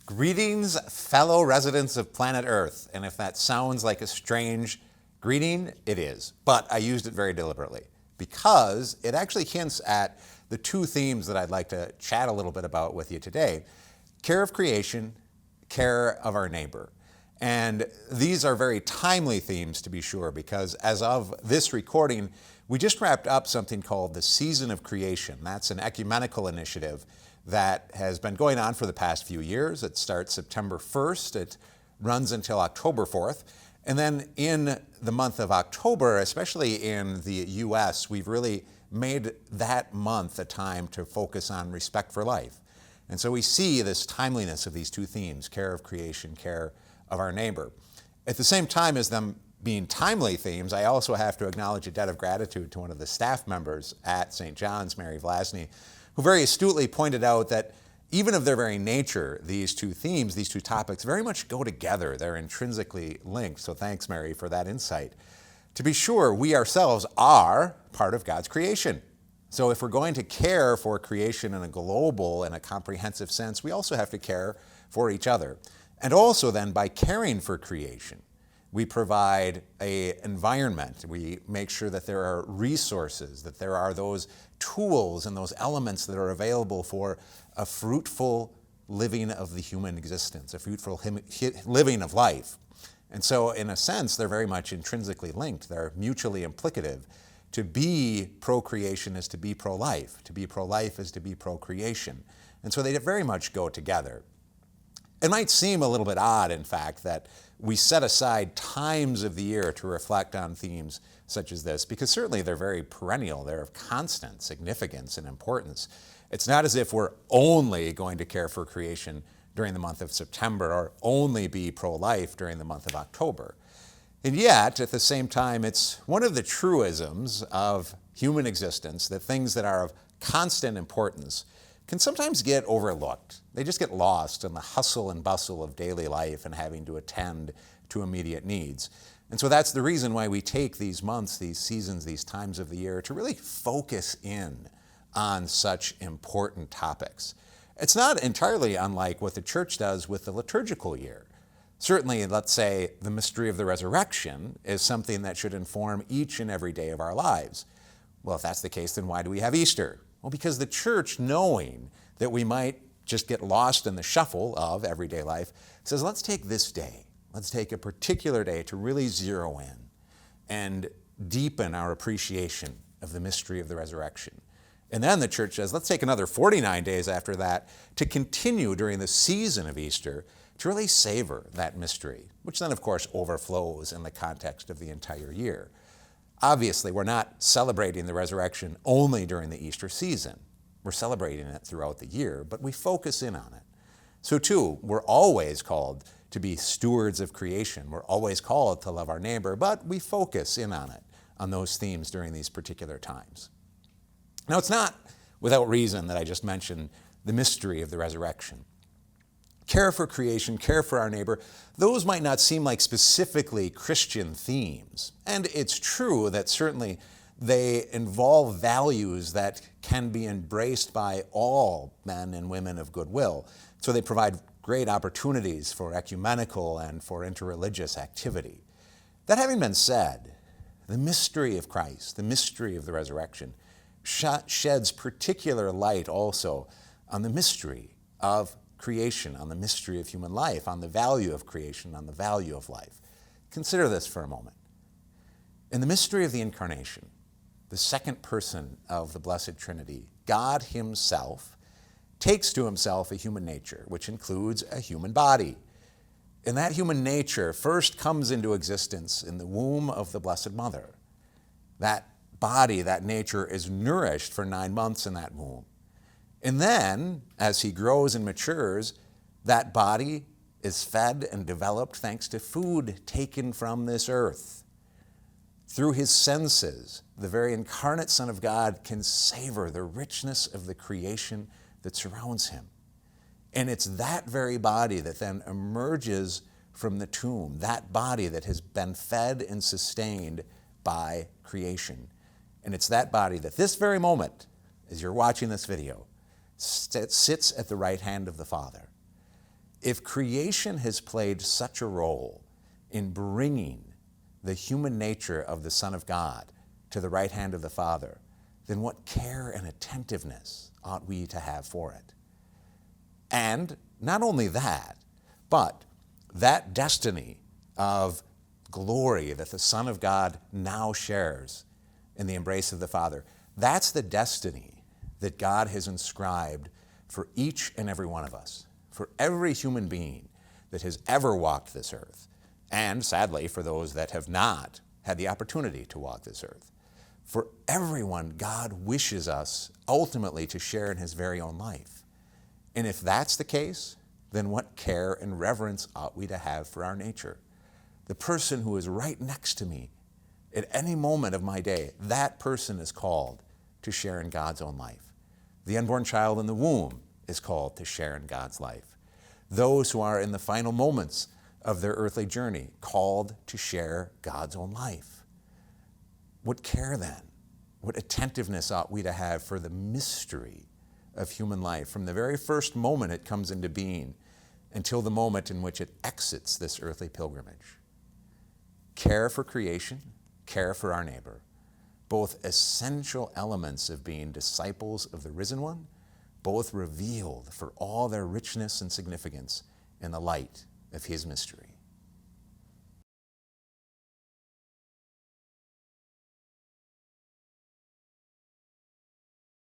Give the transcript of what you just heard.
Greetings, fellow residents of planet Earth. And if that sounds like a strange greeting, it is. But I used it very deliberately because it actually hints at the two themes that I'd like to chat a little bit about with you today: care of creation, care of our neighbor. And these are very timely themes, to be sure, because as of this recording, we just wrapped up something called the Season of Creation. That's an ecumenical initiative that has been going on for the past few years. It starts September 1st. It runs until October 4th. And then in the month of October, especially in the U.S., we've really made that month a time to focus on respect for life. And so we see this timeliness of these two themes: care of creation, care of our neighbor. At the same time as them being timely themes, I also have to acknowledge a debt of gratitude to one of the staff members at St. John's, Mary Vlasny, who very astutely pointed out that even of their very nature, these two themes, these two topics very much go together. They're intrinsically linked. So thanks, Mary, for that insight. To be sure, we ourselves are part of God's creation. So if we're going to care for creation in a global and a comprehensive sense, we also have to care for each other. And also then, by caring for creation, we provide an environment. We make sure that there are resources, that there are those tools and those elements that are available for a fruitful living of the human existence, a fruitful living of life. And so, in a sense, they're very much intrinsically linked. They're mutually implicative. To be procreation is to be pro-life. To be pro-life is to be procreation. And so they very much go together. It might seem a little bit odd, in fact, that we set aside times of the year to reflect on themes such as this, because certainly they're very perennial. They're of constant significance and importance. It's not as if we're only going to care for creation during the month of September or only be pro-life during the month of October. And yet, at the same time, it's one of the truisms of human existence that things that are of constant importance can sometimes get overlooked. They just get lost in the hustle and bustle of daily life and having to attend to immediate needs. And so that's the reason why we take these months, these seasons, these times of the year to really focus in on such important topics. It's not entirely unlike what the church does with the liturgical year. Certainly, let's say, the mystery of the resurrection is something that should inform each and every day of our lives. Well, if that's the case, then why do we have Easter? Well, because the church, knowing that we might just get lost in the shuffle of everyday life, says, let's take this day. Let's take a particular day to really zero in and deepen our appreciation of the mystery of the resurrection. And then the church says, let's take another 49 days after that to continue during the season of Easter to really savor that mystery, which then, of course, overflows in the context of the entire year. Obviously, we're not celebrating the resurrection only during the Easter season. We're celebrating it throughout the year, but we focus in on it. So too, we're always called to be stewards of creation. We're always called to love our neighbor, but we focus in on it, on those themes during these particular times. Now, it's not without reason that I just mentioned the mystery of the resurrection. Care for creation, care for our neighbor, those might not seem like specifically Christian themes. And it's true that certainly they involve values that can be embraced by all men and women of goodwill. So they provide great opportunities for ecumenical and for interreligious activity. That having been said, the mystery of Christ, the mystery of the resurrection, sheds particular light also on the mystery of creation, on the mystery of human life, on the value of creation, on the value of life. Consider this for a moment. In the mystery of the Incarnation, the second person of the Blessed Trinity, God himself takes to himself a human nature, which includes a human body. And that human nature first comes into existence in the womb of the Blessed Mother. That body, that nature, is nourished for 9 months in that womb. And then, as he grows and matures, that body is fed and developed thanks to food taken from this earth. Through his senses, the very incarnate Son of God can savor the richness of the creation that surrounds him. And it's that very body that then emerges from the tomb, that body that has been fed and sustained by creation. And it's that body that this very moment, as you're watching this video, sits at the right hand of the Father. If creation has played such a role in bringing the human nature of the Son of God to the right hand of the Father, then what care and attentiveness ought we to have for it? And not only that, but that destiny of glory that the Son of God now shares in the embrace of the Father, that's the destiny that God has inscribed for each and every one of us, for every human being that has ever walked this earth, and sadly for those that have not had the opportunity to walk this earth. For everyone, God wishes us ultimately to share in his very own life. And if that's the case, then what care and reverence ought we to have for our nature? The person who is right next to me at any moment of my day, that person is called to share in God's own life. The unborn child in the womb is called to share in God's life. Those who are in the final moments of their earthly journey, called to share God's own life. What care then? What attentiveness ought we to have for the mystery of human life from the very first moment it comes into being until the moment in which it exits this earthly pilgrimage? Care for creation, care for our neighbor, both essential elements of being disciples of the risen one, both revealed for all their richness and significance in the light of his mystery.